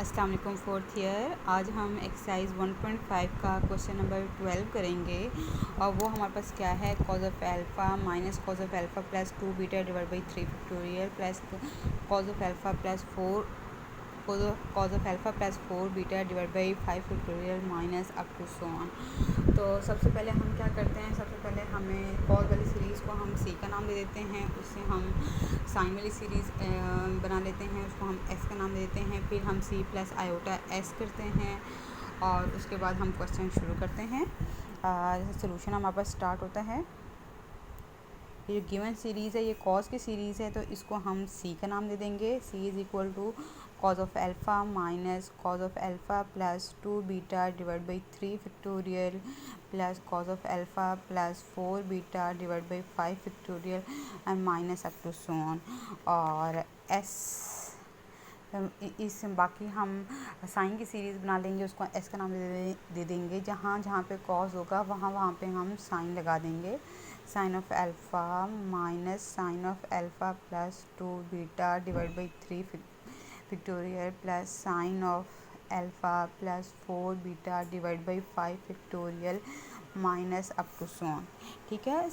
अस्सलाम वालेकुम। Fourth year आज हम एक्सरसाइज 1.5 का क्वेश्चन नंबर 12 करेंगे और वो हमारे पास क्या है, cos of alpha minus cos of alpha plus 2 beta divide by 3 factorial plus cos of alpha plus 4 cos of alpha plus 4 beta divide by 5 factorial minus up to so on. तो सबसे पहले हम क्या करते हैं, सबसे पहले हमें कॉज वाली सीरीज़ को हम सी का नाम दे देते हैं, उससे हम साइन वाली सीरीज़ बना लेते हैं, उसको हम एस का नाम दे देते हैं। फिर हम सी प्लस आयोटा एस करते हैं और उसके बाद हम क्वेश्चन शुरू करते हैं। सॉल्यूशन हमारे पास स्टार्ट होता है। ये जो गिवन सीरीज़ है ये कॉज की सीरीज़ है, तो इसको हम सी का नाम दे देंगे। C is equal to cos of alpha minus cos of alpha plus 2 beta divide by 3 factorial plus cos of alpha plus 4 beta divide by 5 factorial and minus up to so on. और एस इस बाकी हम sign की series बना लेंगे, उसको S का नाम दे देंगे। जहाँ जहाँ पे कॉज होगा वहाँ पे हम साइन लगा देंगे। Sine of alpha minus sine of alpha plus 2 beta divide by 3 factorial plus sine of alpha plus 4 beta divide by 5 factorial minus up to so on. ठीक है,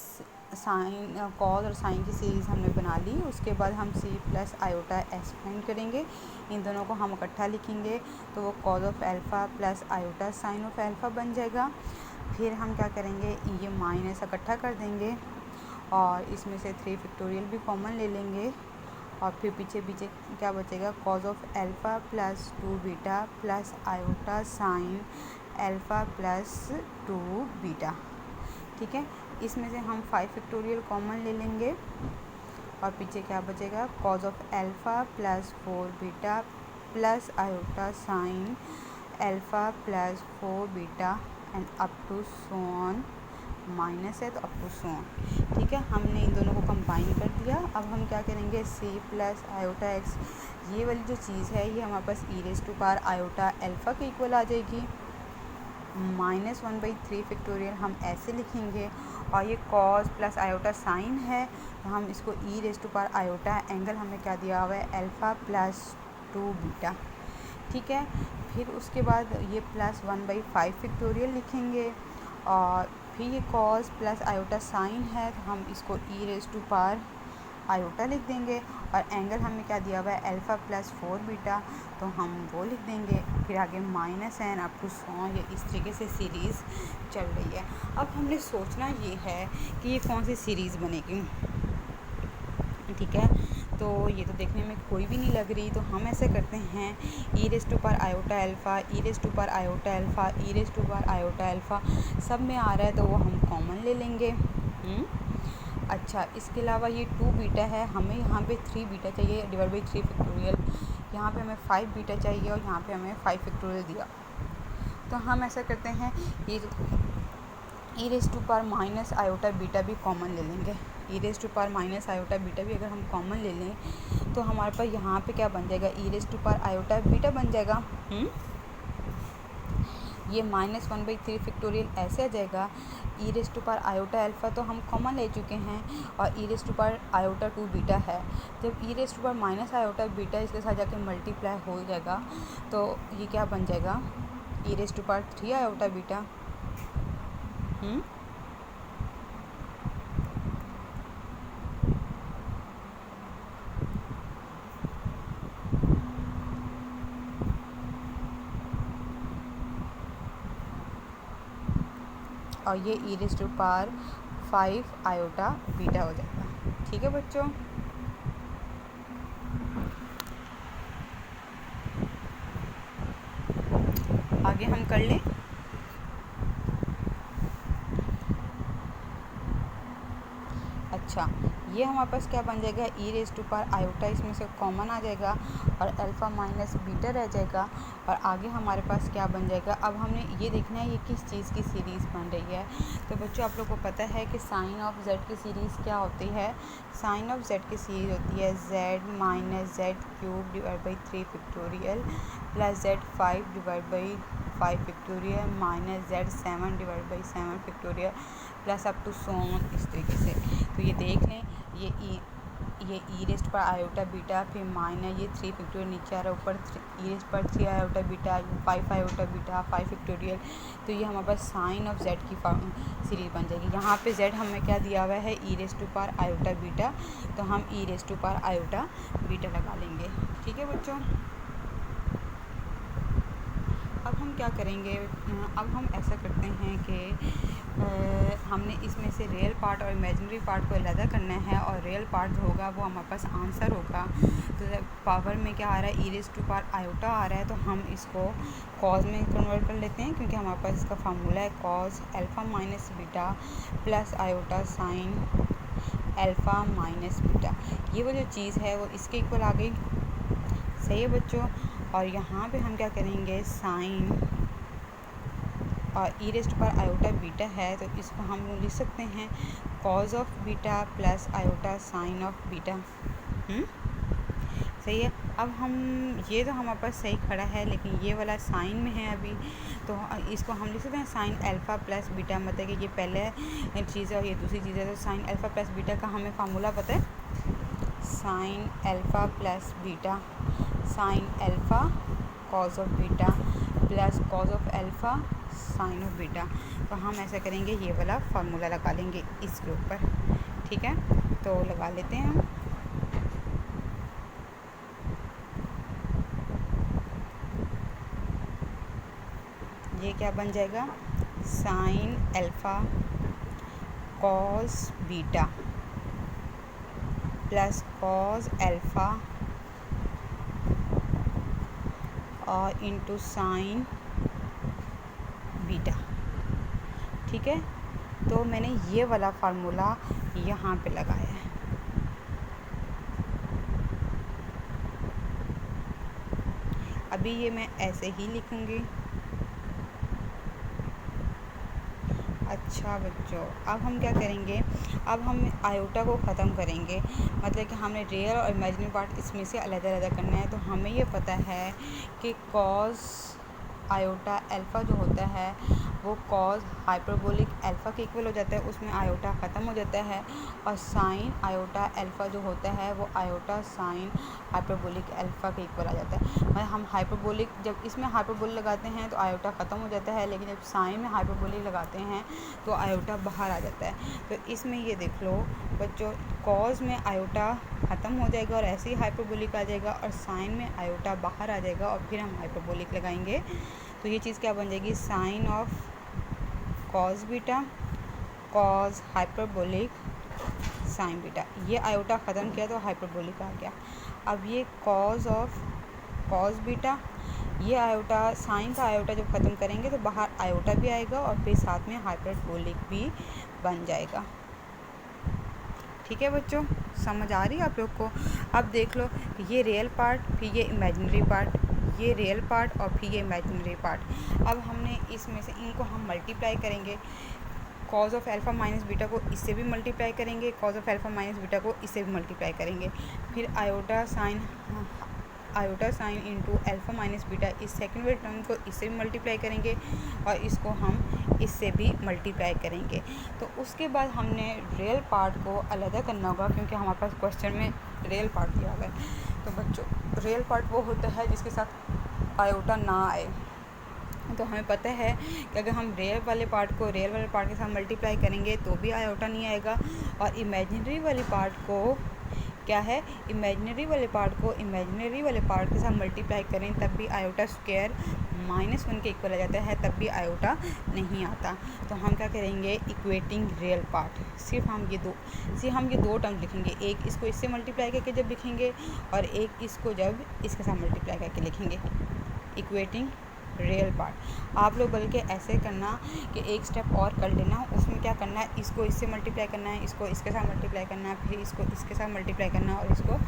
साइन कॉज और साइन की सीरीज़ हमने बना ली। उसके बाद हम C plus iota S find करेंगे। इन दोनों को हम इकट्ठा लिखेंगे तो वो cos of alpha plus iota sine of alpha बन जाएगा। फिर हम क्या करेंगे, ये माइनस इकट्ठा कर देंगे और इसमें से 3 फैक्टोरियल भी कॉमन ले लेंगे और फिर पीछे क्या बचेगा, cos of alpha plus 2 beta plus iota sine alpha plus 2 beta. ठीक है, इसमें से हम 5 फैक्टोरियल कॉमन ले लेंगे और पीछे क्या बचेगा, cos of alpha plus 4 beta plus iota sine alpha plus 4 beta and up to so on. Minus है तो अप टू सो ऑन। ठीक है, हमने इन दोनों को कंबाइन कर दिया। अब हम क्या करेंगे, सी प्लस आयोटा एक्स, ये वाली जो चीज़ है ये हमारे पास e raise to power iota alpha के इक्वल आ जाएगी। माइनस 1/3 फैक्टोरियल हम ऐसे लिखेंगे और ये कॉज प्लस आयोटा साइन है तो हम इसको e raise to power iota, angle हमें क्या दिया हुआ है, एल्फ़ा प्लस 2 बीटा। ठीक है, फिर उसके बाद ये प्लस 1/5 फैक्टोरियल लिखेंगे और फिर ये कॉज प्लस आयोटा साइन है तो हम इसको e raise to power iota लिख देंगे और एंगल हमें क्या दिया हुआ है, एल्फ़ा प्लस 4 बीटा, तो हम वो लिख देंगे। फिर आगे minus n up to so on. ये इस तरीके से सीरीज़ चल रही है। अब हमने सोचना ये है कि ये कौन सी सीरीज़ बनेगी। ठीक है, तो ये तो देखने में कोई भी नहीं लग रही, तो हम ऐसे करते हैं, e raise to power iota alpha, e raise to power iota alpha, e raise to power iota alpha सब में आ रहा है तो वो हम कॉमन ले लेंगे। अच्छा, इसके अलावा ये 2 बीटा है, हमें यहाँ पे 3 बीटा चाहिए डिवाइड बाई 3 फैक्टोरियल, यहाँ पे हमें 5 बीटा चाहिए और यहाँ पे हमें 5 फैक्टोरियल दिया। तो हम ऐसा करते हैं, ये e raise to power minus iota beta भी कॉमन ले लेंगे। E raise to power minus iota beta भी अगर हम कॉमन ले लें तो हमारे पास यहाँ पे क्या बन जाएगा, e raise to power iota beta बन जाएगा। ये माइनस 1/3 फैक्टोरियल ऐसे आ जाएगा। E raise to power iota alpha तो हम कॉमन ले चुके हैं और e raise to power iota 2 beta है। जब e raise to power minus iota beta इसके साथ जाके मल्टीप्लाई हो जाएगा तो ये क्या बन जाएगा, e raise to power 3 iota beta. और ये e raise to power 5 iota beta हो जाएगा। ठीक है बच्चों, आगे हम कर लें। अच्छा, ये हमारे पास क्या बन जाएगा, e raise to power iota इसमें से कॉमन आ जाएगा और अल्फ़ा माइनस बीटा रह जाएगा और आगे हमारे पास क्या बन जाएगा। अब हमने ये देखना है ये किस चीज़ की सीरीज़ बन रही है। तो बच्चों आप लोग को पता है कि साइन ऑफ जेड की सीरीज़ क्या होती है। साइन ऑफ जेड की सीरीज़ होती है Z minus Z cube divide by 3 factorial plus Z 5 divide by 5 factorial minus Z 7 divide by 7 factorial plus up to so on, इस तरीके से। तो ये देख लें, ये ये ई रेस्ट पर आयोटा बीटा, फिर माइनस ये 3 फैक्टोरियल नीचे आ रहा है, ऊपर ई रेस्ट पर 3 iota beta, 5 iota beta, 5 factorial. तो ये हमारे पास साइन ऑफ जेड की सीरीज बन जाएगी। यहाँ पे जेड हमें क्या दिया हुआ है, e raised to power iota beta, तो हम e raised to power iota beta लगा लेंगे। ठीक है बच्चों, अब हम क्या करेंगे, अब हम ऐसा करते हैं कि हमने इसमें से रियल पार्ट और इमेजिनरी पार्ट को अलग करना है, और रियल पार्ट जो होगा वो हमारे पास आंसर होगा। तो पावर में क्या आ रहा है, e raise to power iota आ रहा है, तो हम इसको कॉज में कन्वर्ट कर लेते हैं, क्योंकि हमारे पास इसका फार्मूला है cos alpha minus beta plus iota sine alpha minus beta. ये वो जो चीज़ है वो इसके इक्वल आ गई। सही है बच्चों। और यहाँ पे हम क्या करेंगे, साइन और e raise to power iota beta है, तो इसको हम लिख सकते हैं cos of beta plus iota sine of beta. सही है। अब हम ये तो हमारे पास सही खड़ा है, लेकिन ये वाला साइन में है अभी, तो इसको हम लिख सकते हैं साइन अल्फ़ा प्लस बीटा, मतलब कि ये पहले चीज़ है और ये दूसरी चीज़ है। तो साइन अल्फ़ा प्लस बीटा का हमें फार्मूला पता है, sine alpha plus beta sine alpha cos of beta plus cos of alpha sine of beta. तो हम ऐसा करेंगे, ये वाला फार्मूला लगा लेंगे इसके ऊपर। ठीक है, तो लगा लेते हैं हम। ये क्या बन जाएगा, sine alpha cos beta plus cos alpha और इंटू साइन बीटा। ठीक है, तो मैंने ये वाला फार्मूला यहाँ पे लगाया है। अभी ये मैं ऐसे ही लिखूँगी। अच्छा बच्चों, अब हम क्या करेंगे, अब हम आयोटा को ख़त्म करेंगे, मतलब कि हमने रियल और इमेजिनरी पार्ट इसमें से अलग-अलग करना है। तो हमें ये पता है कि कॉस आयोटा अल्फ़ा जो होता है वो कॉस हाइपरबोलिक अल्फ़ा के इक्वल हो जाता है, उसमें आयोटा ख़त्म हो जाता है। और साइन आयोटा अल्फ़ा जो होता है वो आयोटा साइन हाइपरबोलिक अल्फ़ा के इक्वल आ जाता है। मतलब हम हाइपरबोलिक, जब इसमें हाइपरबोलिक लगाते हैं तो आयोटा ख़त्म हो जाता है, लेकिन जब साइन में हाइपरबोलिक लगाते हैं तो आयोटा बाहर आ जाता है। तो इसमें ये देख लो बच्चों, कॉस में आयोटा ख़त्म हो जाएगा और ऐसे ही हाइपरबोलिक आ जाएगा, और साइन में आयोटा बाहर आ जाएगा और फिर हम हाइपरबोलिक लगाएंगे। तो ये चीज़ क्या बन जाएगी, sine of cos beta cos hyperbolic sine beta. ये आयोटा ख़त्म किया तो हाइपरबोलिक आ गया। अब ये कॉस ऑफ कॉस बीटा, ये आयोटा साइन का आयोटा जब ख़त्म करेंगे तो बाहर आयोटा भी आएगा और फिर साथ में हाइपरबोलिक भी बन जाएगा। ठीक है बच्चों, समझ आ रही है आप लोग को। अब देख लो, ये रियल पार्ट, फिर ये इमेजिनरी पार्ट, ये रियल पार्ट और फिर ये इमेजिनरी पार्ट। अब हमने इसमें से इनको हम मल्टीप्लाई करेंगे, cause of alpha minus beta को इससे भी मल्टीप्लाई करेंगे, cause of alpha minus beta को इससे भी मल्टीप्लाई करेंगे, फिर iota sine into alpha minus beta इस सेकेंड वाले टर्म को इससे भी मल्टीप्लाई करेंगे और इसको हम इससे भी मल्टीप्लाई करेंगे। तो उसके बाद हमने रियल पार्ट को अलग करना होगा, क्योंकि हमारे पास क्वेश्चन में रियल पार्ट दिया हुआ है। तो बच्चों, रियल पार्ट वो होता है जिसके साथ आयोटा ना आए। तो हमें पता है कि अगर हम रियल वाले पार्ट को रियल वाले पार्ट के साथ मल्टीप्लाई करेंगे तो भी आयोटा नहीं आएगा, और इमेजिनरी वाले पार्ट को क्या है, इमेजिनरी वाले पार्ट को इमेजिनरी वाले पार्ट के साथ मल्टीप्लाई करें तब भी आयोटा स्क्वायर -1 के इक्वल आ जाता है, तब भी आयोटा नहीं आता। तो हम क्या करेंगे, इक्वेटिंग रियल पार्ट, सिर्फ हम ये दो टर्म लिखेंगे, एक इसको इससे मल्टीप्लाई करके जब लिखेंगे और एक इसको जब इसके साथ मल्टीप्लाई करके लिखेंगे, इक्वेटिंग रियल पार्ट। आप लोग बल्कि ऐसे करना कि एक स्टेप और कर लेना, उसमें क्या करना है, इसको इससे मल्टीप्लाई करना है, इसको इसके साथ मल्टीप्लाई करना है, फिर इसको इसके साथ मल्टीप्लाई करना है और इसको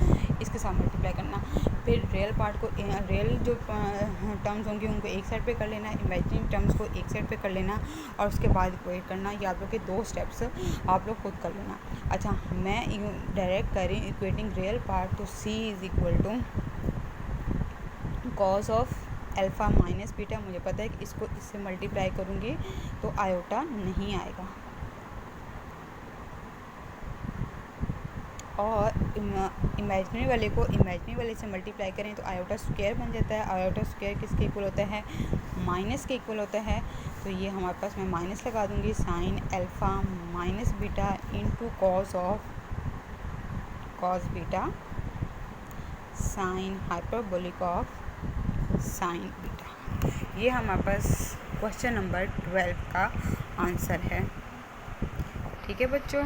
इसके साथ मल्टीप्लाई करना। फिर रियल पार्ट को, रियल जो टर्म्स होंगे उनको एक साइड पे कर लेना, इमेजिनरी टर्म्स को एक साइड पे कर लेना और उसके बाद इक्वेट करना। ये आप लोग के 2 स्टेप्स आप लोग खुद कर लेना। अच्छा, मैं डायरेक्ट करें इक्वेटिंग रियल पार्ट, तो C is equal to cos of alpha minus beta, मुझे पता है कि इसको इससे मल्टीप्लाई करूँगी तो आयोटा नहीं आएगा। और इमेजनरी वाले को इमेजनरी वाले से मल्टीप्लाई करें तो आयोटा स्क्वायर बन जाता है। आयोटा स्क्वायर किसके इक्वल होता है? माइनस के इक्वल होता है। तो ये हमारे पास, मैं माइनस लगा दूंगी, sine alpha minus beta into cos beta sine hyperbolic of sine beta. ये हमारे पास क्वेश्चन नंबर 12 का आंसर है। ठीक है बच्चों।